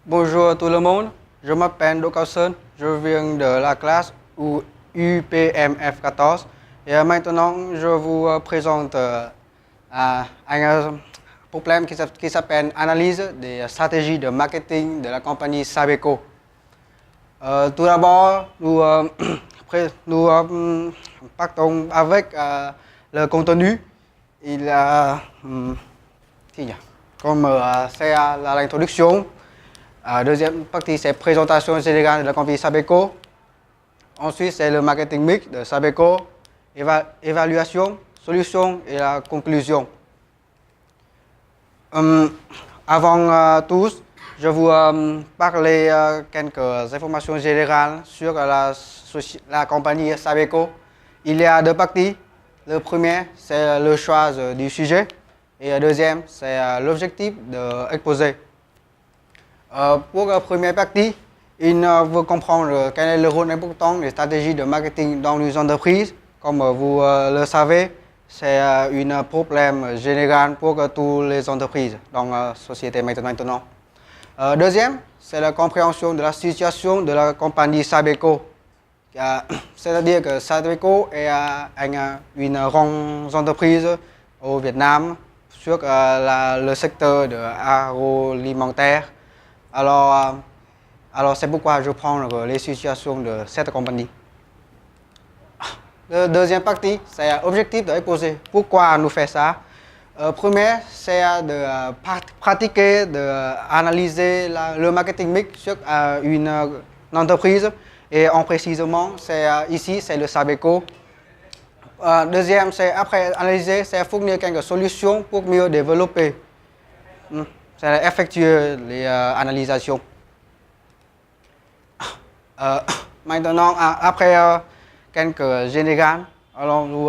Bonjour tout le monde, je m'appelle Đỗ Cao Sơn, je viens de la classe UPMF14 et maintenant je vous présente un problème qui s'appelle analyse des stratégies de marketing de la compagnie Sabeco. Tout d'abord, nous partons avec le contenu. Il a comme c'est l'introduction. Deuxième partie, c'est présentation générale de la compagnie Sabeco. Ensuite, c'est le marketing mix de Sabeco, évaluation, solution et la conclusion. Avant tout, je vous parler quelques informations générales sur la compagnie Sabeco. Il y a deux parties. Le premier, c'est le choix du sujet. Et le deuxième, c'est l'objectif d'exposer. Pour la première partie, il veut comprendre quel est le rôle important des stratégies de marketing dans les entreprises. Comme vous le savez, c'est un problème général pour toutes les entreprises dans la société maintenant. Deuxième, c'est la compréhension de la situation de la compagnie Sabeco. C'est-à-dire que Sabeco est une grande entreprise au Vietnam sur le secteur de l'agroalimentaire. Alors c'est pourquoi je prends les situations de cette compagnie. La deuxième partie, c'est l'objectif d'exposer. Pourquoi nous faisons ça? Premier, c'est de pratiquer, d'analyser le marketing mix sur une entreprise. Et en précisément, ici, c'est le Sabeco. Deuxième, c'est après analyser, c'est fournir quelques solutions pour mieux développer. C'est effectuer les analysations. Maintenant, après quelques générales, alors nous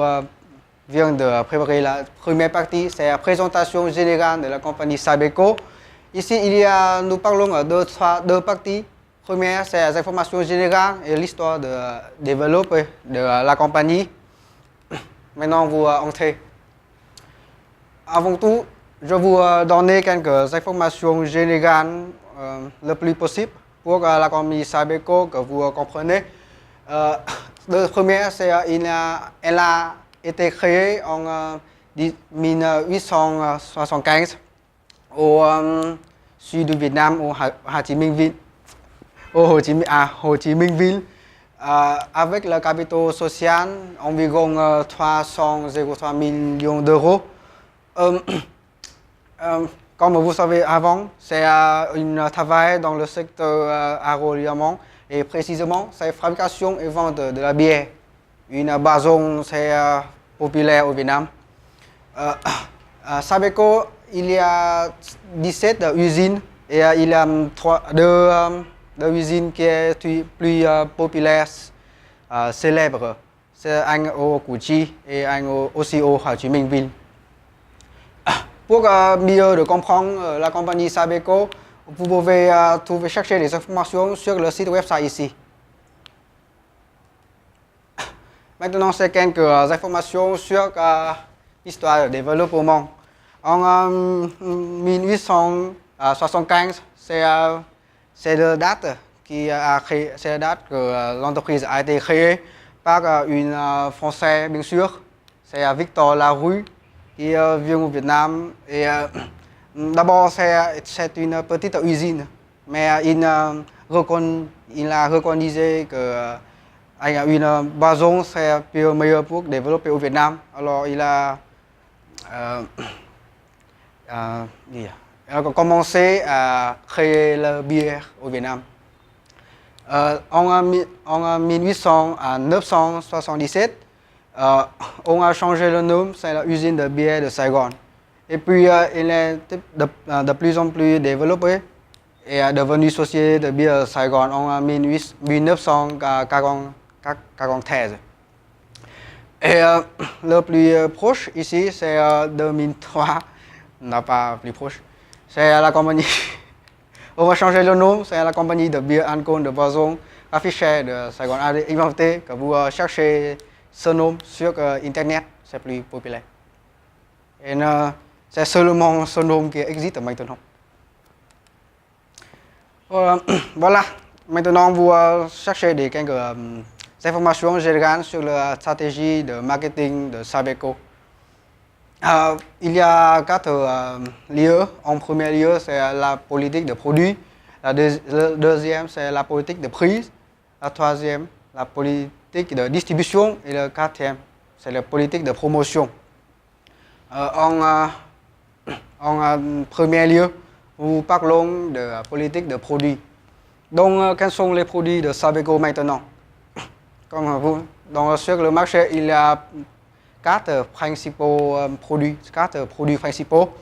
venons de préparer la première partie, c'est la présentation générale de la compagnie Sabeco. Ici, nous parlons de deux parties. Première, c'est les informations générales et l'histoire de développer de la compagnie. Maintenant, vous entrez. Avant tout, je vous donner quelques informations générales le plus possible pour la compagnie Sabeco que vous comprenez. La première, c'est elle a été créée en 1875 au sud du Vietnam, au Ho Chi Minh Ville, avec le capital social environ 303 millions d'euros. Comme vous savez avant, c'est un travail dans le secteur agroalimentaire et précisément c'est la fabrication et vente de la bière. Une boisson c'est populaire au Vietnam. Sabeco, il y a 17 usines et il y a deux usines qui sont plus populaires, célèbres. C'est un au Củ Chi et un aussi au Ho Chi Minh Ville. Pour mieux de comprendre la compagnie Sabeco, vous pouvez chercher des informations sur le site website ici. Maintenant, c'est quelques informations sur l'histoire du développement. En 1875, c'est la date que l'entreprise a été créée par une Française, bien sûr. C'est Victor Larue qui vient au Vietnam. Et d'abord, c'est une petite usine, mais il a reconnu que une boisson c'est plus meilleur pour développer au Vietnam. Alors il a commencé à créer la bière au Vietnam. En 1977, on a changé le nom, c'est l'usine de bière de Saigon. Et puis, il est de plus en plus développé et est devenu société de bière de Saigon en 1943. Et le plus proche ici, c'est 2003, non pas plus proche, c'est la compagnie. On va changer le nom, c'est la compagnie de bière alcool de boisson Fisher de Saigon a inventé, que vous cherchez ce nom sur Internet, c'est plus populaire. Et c'est seulement ce nom qui existe maintenant. Voilà, maintenant vous cherchez quelques informations générales sur la stratégie de marketing de Sabeco. Il y a quatre lieux. En premier lieu, c'est la politique de produit. Le deuxième, c'est la politique de prix. La troisième, la politique de distribution. Et le quatrième, c'est la politique de promotion. En premier lieu, nous parlons de la politique de produit. Donc, quels sont les produits de Sabeco maintenant? Sur le marché, il y a quatre principaux produits, quatre produits principaux.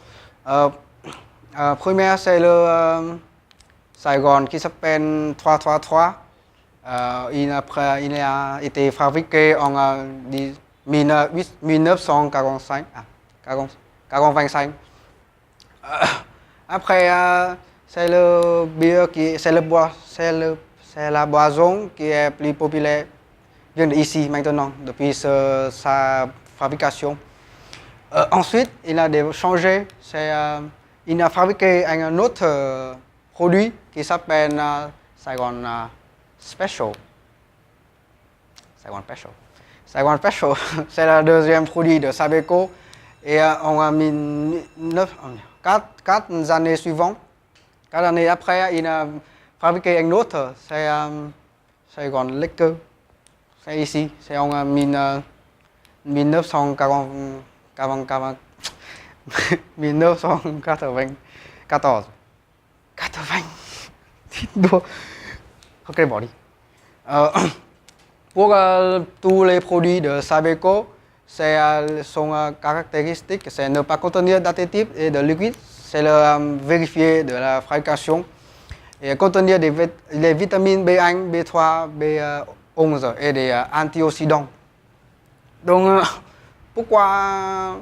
Premier, c'est le Saigon qui s'appelle 333. Il a été fabriqué en 1945. Après, c'est le bière c'est la boisson qui est plus populaire ici maintenant depuis sa fabrication. Ensuite, il a changé, il a fabriqué un autre produit qui s'appelle Saigon Special. Saigon Special. Saigon Special, c'est le deuxième produit de Sabeco. Et en 4 années suivantes, 4 années après, il a fabriqué un autre, c'est Saigon Liquor. C'est ici, c'est en 1994. 80. Ok, bỏ đi. Pour tous les produits de Sabeco, son caractéristique, c'est ne pas contenir d'additifs et de liquides, c'est le vérifier de la fabrication et contenir des vitamines B1, B3, B11 et des antioxydants. Donc, pourquoi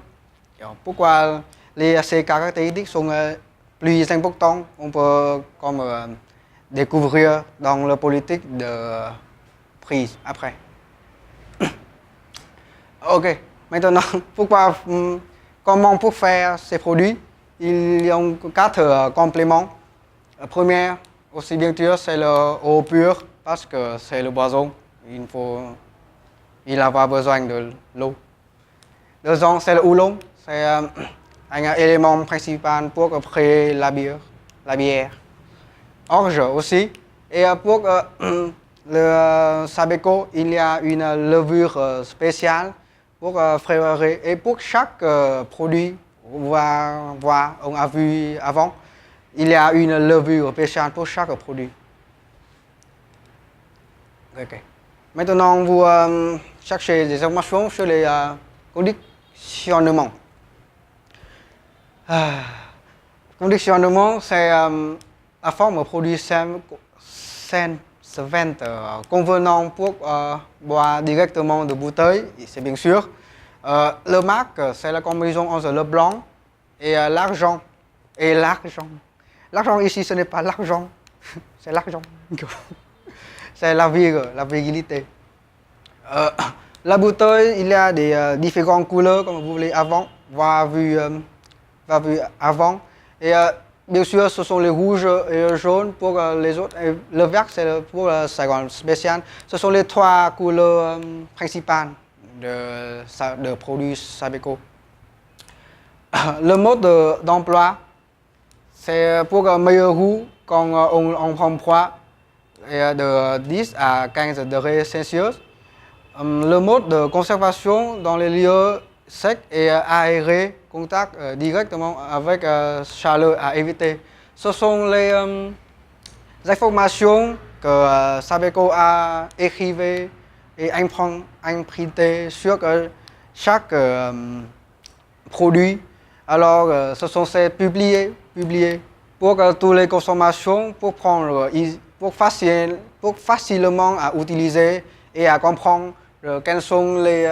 ces caractéristiques sont plus importantes? On peut découvrir dans la politique de prix après. Ok, maintenant, comment pour faire ces produits? Il y a 4 compléments. Le premier, aussi bien sûr, c'est l'eau pure parce que c'est le boisson. Il a besoin de l'eau. Deuxième, c'est le houblon. C'est un élément principal pour créer la bière. Orge aussi. Et pour le Sabeco, il y a une levure spéciale pour frairer. Et pour chaque produit, on a vu avant, il y a une levure spéciale pour chaque produit. Okay. Maintenant, vous cherchez des informations sur les conditionnements. Conditionnement, c'est la forme produit convenant pour boire directement de bouteille, c'est bien sûr. Le marque, c'est la combinaison entre le blanc et l'argent. L'argent ici, ce n'est pas l'argent, c'est l'argent. C'est la virilité. La bouteille, il y a des différentes couleurs, comme vous voulez vu avant. Et bien sûr, ce sont les rouges et les jaunes pour les autres. Et le vert, c'est pour le Saigon spécial. Ce sont les 3 couleurs principales de produits Sabeco. Le mode d'emploi, c'est pour un meilleur goût quand on prend froid de 10 à 15 degrés Celsius. Le mode de conservation dans les lieux secs et aérés, contact directement avec chaleur à éviter. Ce sont les informations que Sabeco a écrivées et imprimées sur chaque produit. Alors, ce sont ces publiés pour tous les consommations, pour facilement à utiliser et à comprendre quels sont les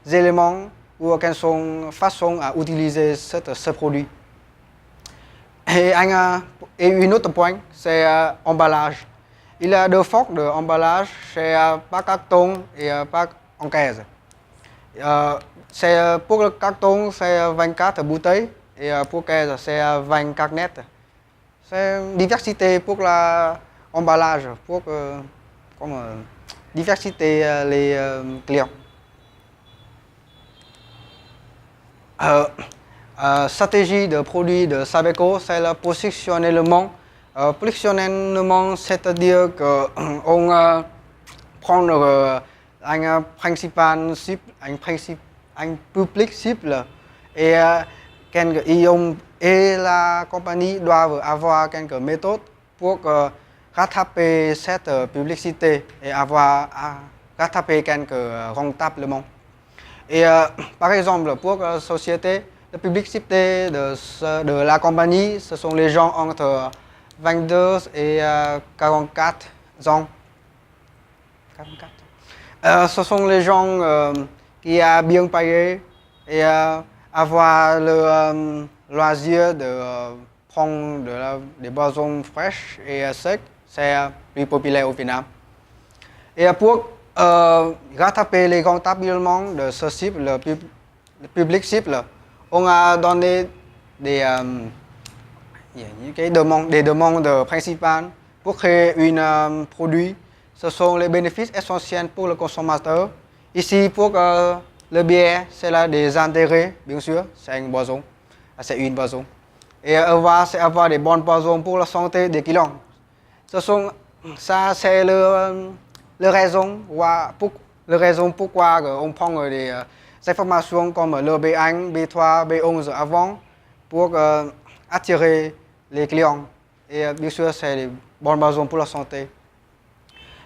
éléments ou quelles sont façons à utiliser ce produit. Et un autre point, c'est emballage. Il y a 2 formes d'emballage, c'est par carton et par en caisse. Pour le carton, c'est 24 bouteilles et pour caisse, c'est 20 canettes. C'est diversité pour l'emballage, pour diversité les clients. Stratégie de produit de Sabeco, c'est le positionnement. Positionnement, c'est-à-dire qu'on prend un principal cible, un public cible et, et la compagnie doit avoir quelques méthodes pour rattraper cette publicité et avoir rattraper quelques rentablement. Et par exemple, pour la société, le public cible de la compagnie, ce sont les gens entre 22 et 44 ans. 44. Ce sont les gens qui ont bien payé et avoir le loisir de prendre des boissons fraîches et secs, c'est plus populaire au Vietnam. Et pour rattraper les rentablement de ce cible, le public cible, on a donné des demandes principales pour créer un produit. Ce sont les bénéfices essentiels pour le consommateur. Ici, pour le bière, c'est des intérêts, bien sûr, c'est une boisson. C'est une boisson. Et c'est avoir des bonnes boissons pour la santé des clients. Ça, c'est le raison pourquoi on prend des informations comme le B1, B3, B11 avant pour attirer les clients. Et bien sûr, c'est des bonnes boissons pour la santé.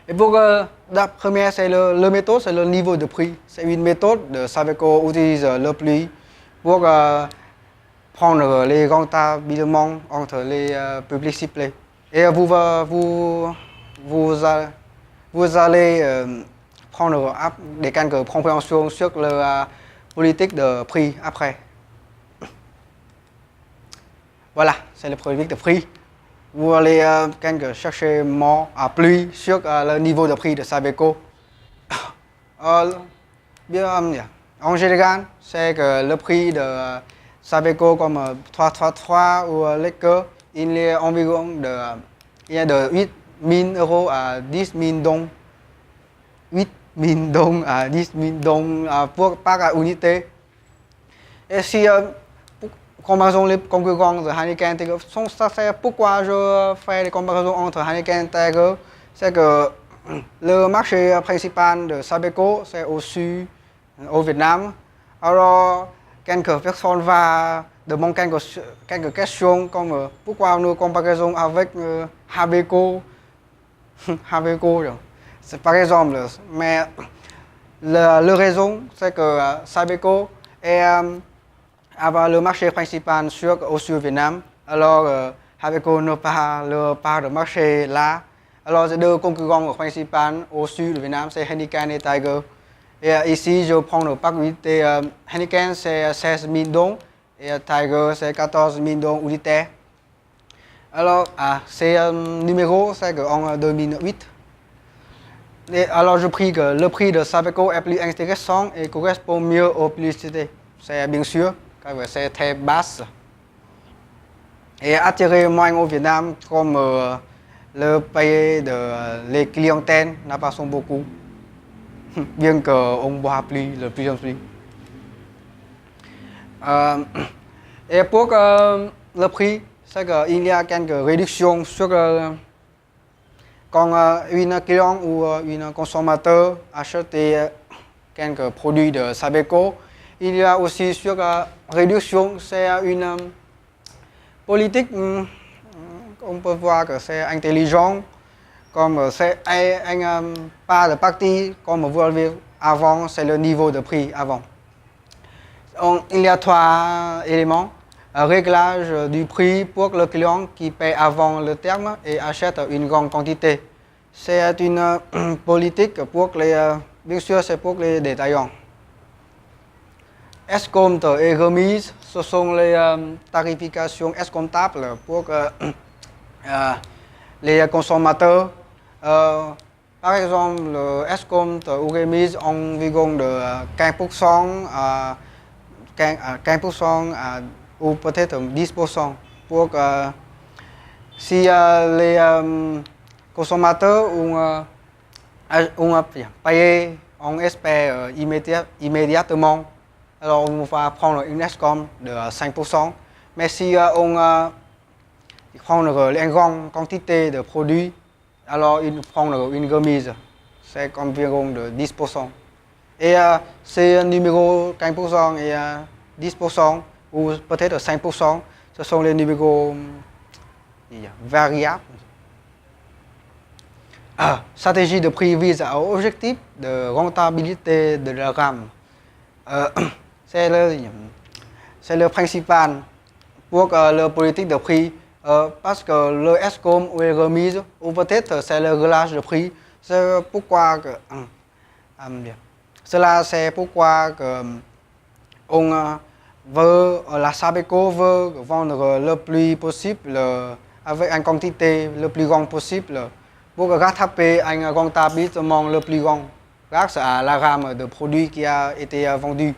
Et pour la première, c'est le méthode, c'est le niveau de prix. C'est une méthode de Sabeco utilise le prix pour prendre les rentablement entre les publics ciblés. Et vous allez prendre quelques compréhensions sur la politique de prix après. Voilà, c'est le politique de prix. Vous allez chercher plus sur le niveau de prix de Sabeco. En général, c'est que le prix de Sabeco comme 333 ou Liquor, il est environ de 8 000 euros à 10 000 dong. 8 000 dong à 10 000 dong par unité. Et si comparaison les concurrents de Heineken Tiger, pourquoi je fais les comparaisons entre Heineken et Tiger, c'est que le marché principal de Sabeco, c'est au sud, au Vietnam. Alors, quelques personnes vont demander quelques questions comme pourquoi nous comparaisons avec Habeco. Habeco, c'est par exemple, mais la raison, c'est que Sabeco est avoir le marché principal au sud Vietnam. Alors, Habeco n'a pas le part de marché là. Alors, c'est deux concurrents principaux au sud du Vietnam, c'est Heineken et Tiger. Et ici, je prends le pack 8. Heineken, c'est 16 000 dong. Et Tiger, c'est 14 000 dong unitaires. Alors, c'est numéro, c'est en 2008. Et alors, je prie que le prix de Sabeco est plus intéressant et correspond mieux aux publicités. C'est bien sûr, c'est très basse. Et attirer moins au Vietnam comme le pays de les clientèles n'a pas sont beaucoup. Bien qu'on boit plus en plus. Et pour le prix, c'est qu'il y a quelques réductions sur quand une client ou un consommateur achète quelques produits de Sabeco. Il y a aussi sur la réduction, c'est une politique, on peut voir que c'est intelligent, comme c'est un pas de partie, comme vous l'avez vu avant, c'est le niveau de prix avant. Il y a trois éléments. Un réglage du prix pour le client qui paie avant le terme et achète une grande quantité. C'est une politique pour bien sûr, c'est pour les détaillants. Escompte et remise, ce sont les tarifications escomptables pour les consommateurs. Par exemple, escompte ou remise environ de 15% à 15% ou peut-être 10% pour Si les consommateurs ont payé en espèces immédiatement, alors on va prendre une escompte de 5%. Mais si on prend une grande quantité de produits, alors il prend une remise, c'est environ de 10%. Et ces numéros 15% et 10% ou peut-être 5%, ce sont les numéros variables. Stratégie de prix vise à objectif de rentabilité de la gamme. C'est le principal pour la politique de prix parce que le ESCOM ou les remises ou peut-être c'est le relâche de prix. C'est pourquoi que, cela c'est pourquoi que on veut, la Sabeco veut vendre le plus possible avec une quantité le plus grande possible pour rattraper un rentabilisement le plus grand grâce à la gamme de produits qui a été vendue.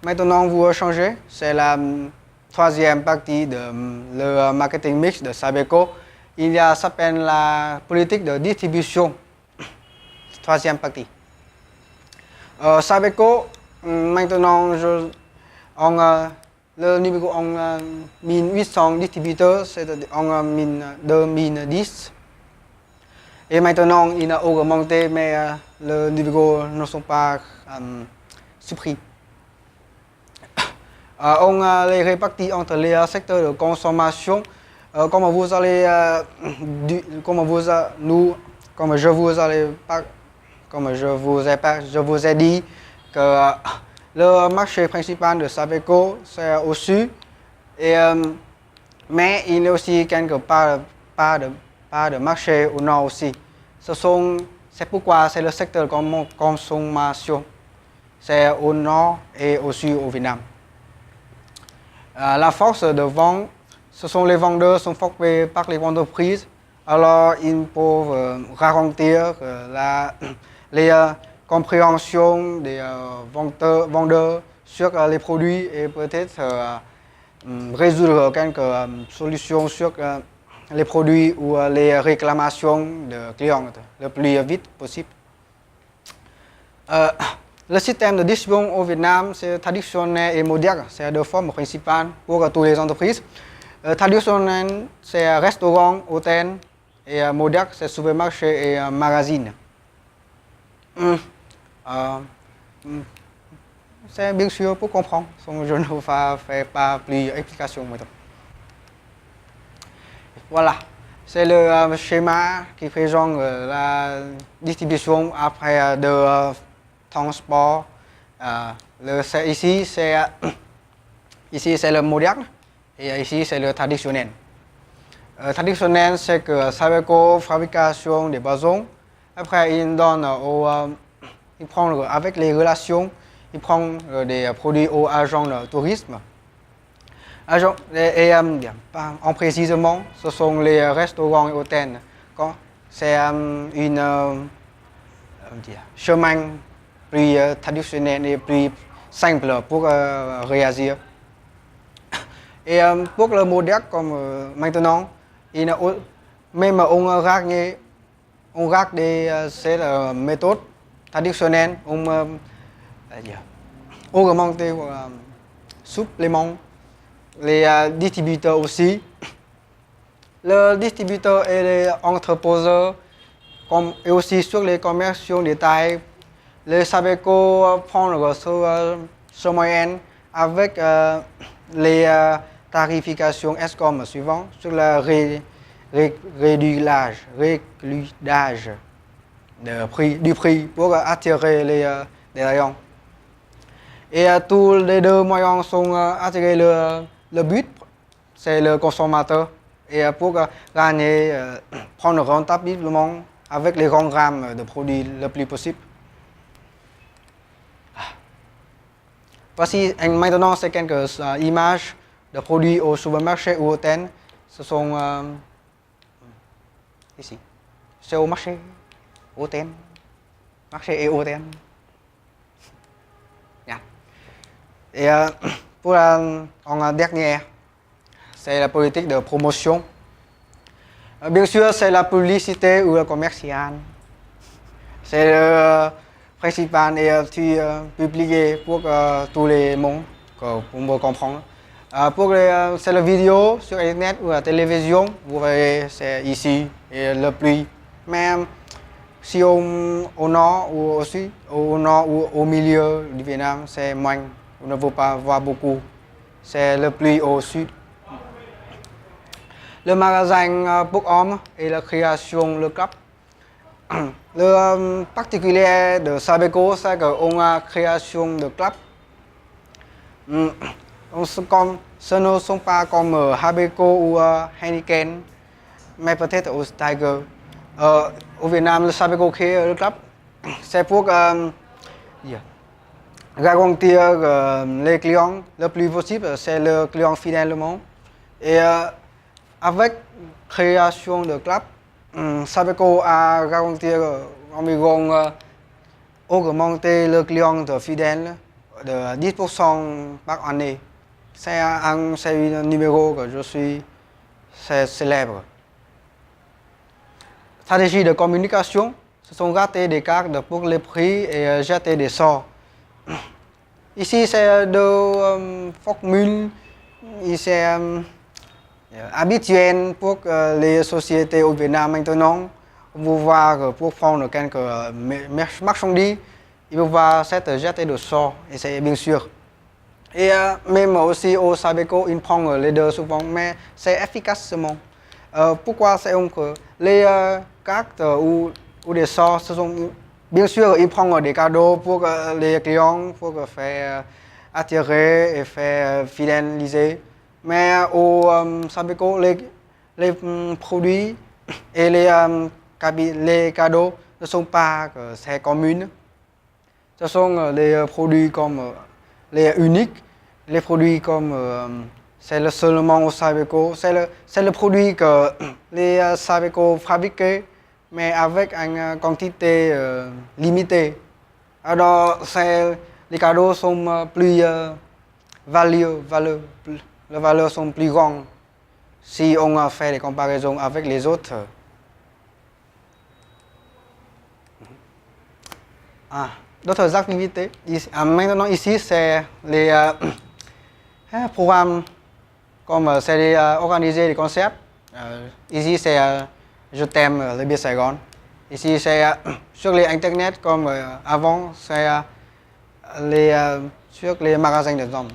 Maintenant, vous changez, c'est la troisième partie de le marketing mix de Sabeco. Il y a s'appelle la politique de distribution. Troisième partie. Sabeco, maintenant, le numéro en 1800 distributeurs, c'est-à-dire en 2010. Et maintenant, il a augmenté, mais le numéro ne sont pas supprimés. On les répartit entre les secteurs de consommation. Comme je vous ai dit que le marché principal de Sabeco c'est au sud, mais il y a aussi quelque part de marché au nord aussi. C'est pourquoi c'est le secteur de consommation. C'est au nord et au sud au Vietnam. La force de vente, ce sont les vendeurs sont formés par les entreprises. Alors ils peuvent garantir les compréhensions des vendeurs sur les produits et peut-être résoudre quelques solutions sur les produits ou les réclamations de clients le plus vite possible. Le système de distribution au Vietnam, c'est traditionnel et moderne. C'est deux formes principales pour toutes les entreprises. Traditionnel, c'est restaurant, hôtel, et moderne, c'est supermarché et magazine. C'est bien sûr pour comprendre. Je ne vais pas plus d'explications maintenant. Voilà, c'est le schéma qui présente la distribution après de transport. Ici, c'est le moderne et ici, c'est le traditionnel. Traditionnel, c'est que Sabeco fabrication des boissons. Après, il donne il prend avec les relations, il prend des produits aux agents de tourisme. En précisément, ce sont les restaurants et hôtels. C'est chemin plus traditionnel et plus simple pour réagir. Et pour le modèle comme maintenant, même on regarde ces méthodes traditionnelles, on augmente supplément les distributeurs aussi. Le distributeur et les entreposeurs et aussi sur les commerciaux détail. Les Sabeco prendre ce moyen avec les tarifications ESCOM suivantes sur le réglage du prix pour attirer les rayons. Et tous les deux moyens sont attirer le but, c'est le consommateur. Et pour gagner, prendre rentablement avec les grandes gammes de produits le plus possible. Voici maintenant c'est quelques images de produits au supermarché ou au hôtel. Ce sont ici. C'est au marché, hôtel, marché et hôtel. Yeah. Et en dernière, c'est la politique de promotion. Bien sûr, c'est la publicité ou le commercial. C'est le principal et publié pour tous les mondes, pour me comprendre. C'est la vidéo sur Internet ou la télévision, vous voyez, c'est ici, et le pluie. Même si au nord ou au sud, au nord ou au milieu du Vietnam, c'est moins, on ne peut pas voir beaucoup. C'est le pluie au sud. Le magasin Book Homme et la création, le club. Le particulier de Sabeco, c'est qu'on a création de club. Ce ne sont pas comme Habeco ou Heineken, mais peut-être au Tiger. Au Vietnam, le Sabeco créé le club, c'est pour garantir les clients le plus possible, c'est le client fidèle du monde. Et avec création de club, Sabeco a garanti environ augmenter le client de fidèle de 10% par année. C'est un numéro que je suis célèbre. Stratégie de communication, ce sont rater des cartes pour les prix et jeter des sorts. Ici, c'est deux formules. Ici, habituelles pour les sociétés au Vietnam maintenant. Vous voir pour prendre quelques marchandises, il faut voir cette jeter de sorts, et c'est bien sûr. Et même aussi au Sabeco, il prend les deux souvent, mais c'est efficacement. Pourquoi c'est que les cartes ou des sorts, ce sont bien sûr, il prend des cadeaux pour les clients, pour faire attirer et faire fidéliser. Mais au Sabeco, les produits et les cadeaux ne sont pas très communs. Ce sont les produits comme les uniques, les produits comme c'est seulement au Sabeco, c'est le produit que les Sabeco fabriquent, mais avec une quantité limitée. Alors, les cadeaux sont plus les valeurs sont plus grandes si on fait des comparaisons avec les autres. D'autres activités. Maintenant, ici, c'est les programmes comme c'est organiser des concerts. Ici, c'est Je t'aime le Bière Saigon. Ici, c'est sur les Internet comme avant, c'est sur les magasins de hommes.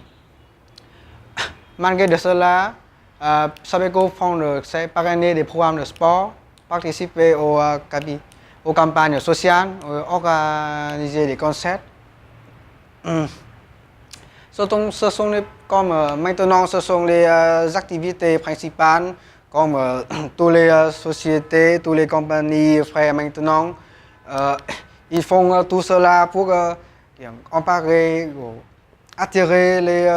Malgré de cela, Sabeco c'est parrainer des programmes de sport, participer aux campagnes sociales, organiser des concerts. Maintenant, ce sont les activités principales comme toutes les sociétés, toutes les compagnies frères maintenant. Ils font tout cela pour emparer, attirer les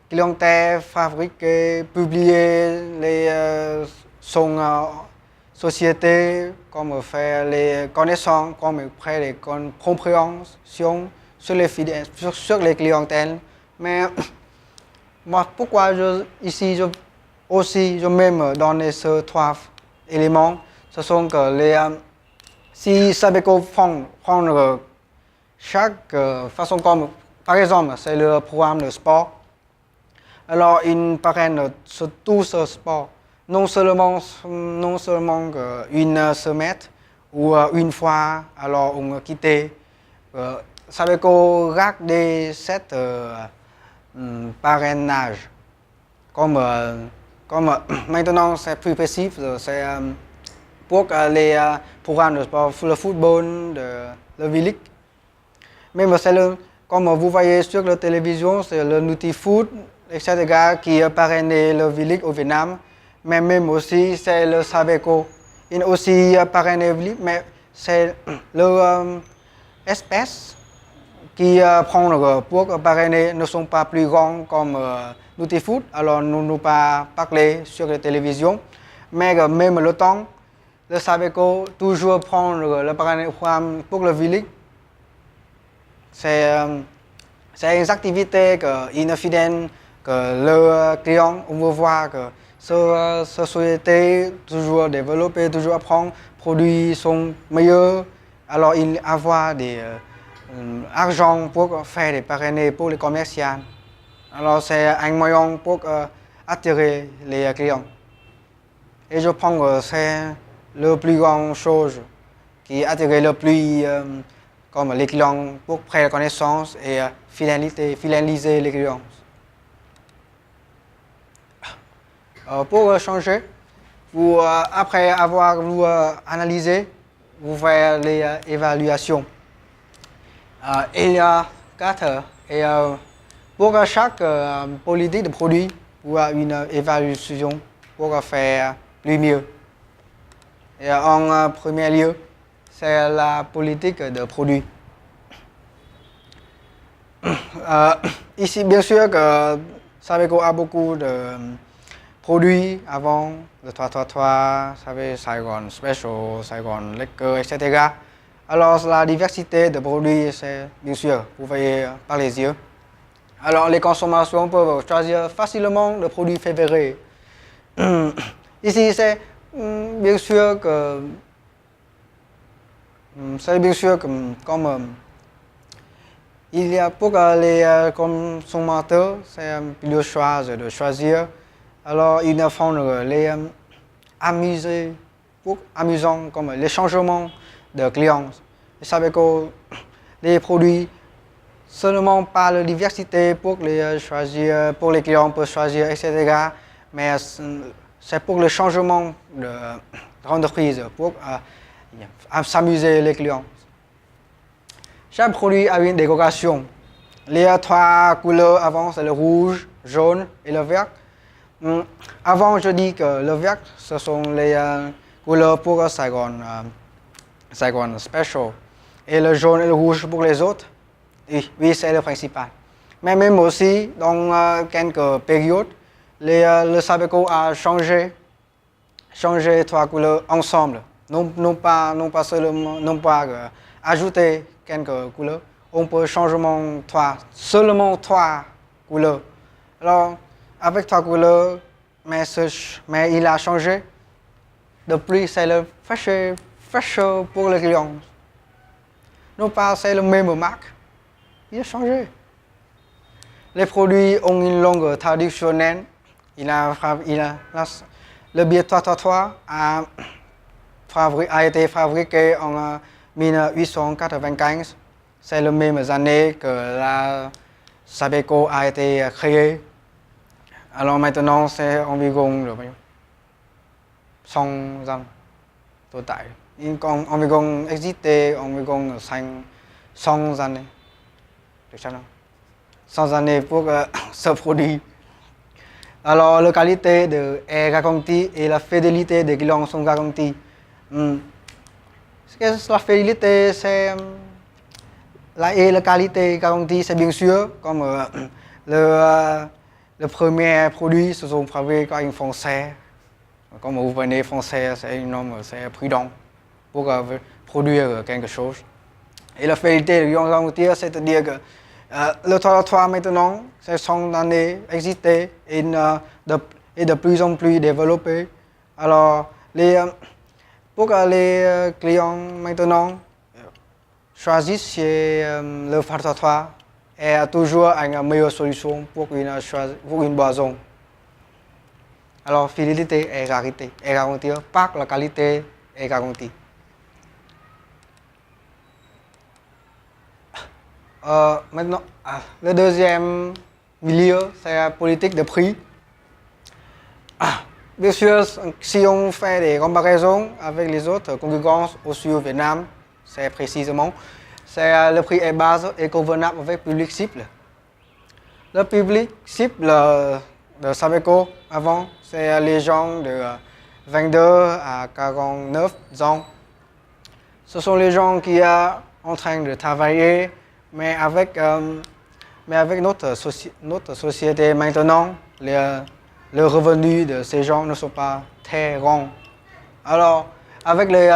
clientèles, fabriquer, publier les sociétés, comme faire les connaissances, comme faire les compréhensions sur les clientèles. Mais moi, pourquoi ici je m'aime donner ces trois éléments, ce sont que si Sabeco prendre chaque façon comme, par exemple, c'est le programme de sport, alors ils parrainent tout ce sport, non seulement une semaine ou une fois, alors on quitte. Sabeco garde cette parrainage. Comme maintenant c'est plus précis, c'est pour les programmes de sport, le football, le V-League. Même comme vous voyez sur la télévision, c'est le Nutifoot, etc. qui parraine le V-League au Vietnam. Mais même aussi, c'est le Sabeco. Il aussi parraine le V-League, mais c'est le espèce qui prend pour parrainer ne sont pas plus grands comme Nutifoot. Alors nous ne pas parler sur la télévision. Mais même le temps, le Sabeco toujours prendre le programme pour le V-League. C'est C'est une activité inefficace que le client, on veut voir que cette société toujours développer, toujours apprendre, produits sont meilleurs, alors il avoir des argent pour faire des parrainages pour les commerciants. Alors c'est un moyen pour attirer les clients. Et je pense que c'est le plus grand chose qui attire le plus comme les clients pour prendre connaissance et fidéliser les clients. Pour changer, vous, après avoir vous, analysé, vous faites les évaluations. Il y a 4 et pour chaque politique de produit, vous avez une évaluation pour faire plus mieux. Et en premier lieu, c'est la politique de produit. Ici, bien sûr, que Sabeco a beaucoup de produits avant, le 333, Saigon Special, Saigon Liquor, etc. Alors, la diversité de produits, c'est bien sûr, vous voyez par les yeux. Alors, les consommateurs peuvent choisir facilement le produit préféré. Ici, c'est bien sûr que comme il y a pour les consommateurs, c'est le choix de choisir. Alors, ils font les amusants comme les changements de clients. Vous savez que les produits seulement pas la diversité pour les choisir, pour les clients pour choisir, etc. Mais c'est pour le changement d'entreprise, pour s'amuser les clients. Chaque produit a une décoration. Les 3 couleurs avant, c'est le rouge, jaune et le vert. Avant, je dis que le vert, ce sont les couleurs pour Saigon Special. Et le jaune et le rouge pour les autres. Oui, c'est le principal. Mais même aussi, dans quelques périodes, le Sabeco a changé 3 couleurs ensemble. Non pas ajouter quelques couleurs. On peut changer seulement 3 couleurs. Alors, avec 3 couleurs, mais il a changé. Depuis, c'est le fresh pour les clients. Non pas c'est le même marque. Il a changé. Les produits ont une langue traditionnelle. Le billet 333 a été fabriqué en 1895. C'est les mêmes années que la Sabeco a été créée. Alors maintenant, c'est environ 100 ans total. Il environ existé environ 100 années. 100 années pour ce produit. Alors, la qualité est garantie et la fidélité des clients sont garanties. La fidélité, c'est la qualité garantie, c'est bien sûr comme le premier produit, ce sont fabriqués par un Français. Comme vous venez français, c'est un homme, c'est prudent pour produire quelque chose. Et la fidélité de garantie, c'est-à-dire que le 3 maintenant, c'est 100 années existé et de plus en plus développé. Alors, pour que les clients maintenant choisissent le 3 est toujours une meilleure solution pour une boisson. Alors, fidélité est garantie par la qualité est garantie. Maintenant, le deuxième milieu, c'est la politique de prix. Bien sûr, si on fait des comparaisons avec les autres concurrents aussi au Vietnam, c'est précisément, le prix est base et convenable avec le public cible. Le public cible de Sabeco avant, c'est les gens de 22 à 49 ans. Ce sont les gens qui sont en train de travailler, mais avec notre société maintenant, le revenu de ces gens ne sont pas très grands. Alors, avec les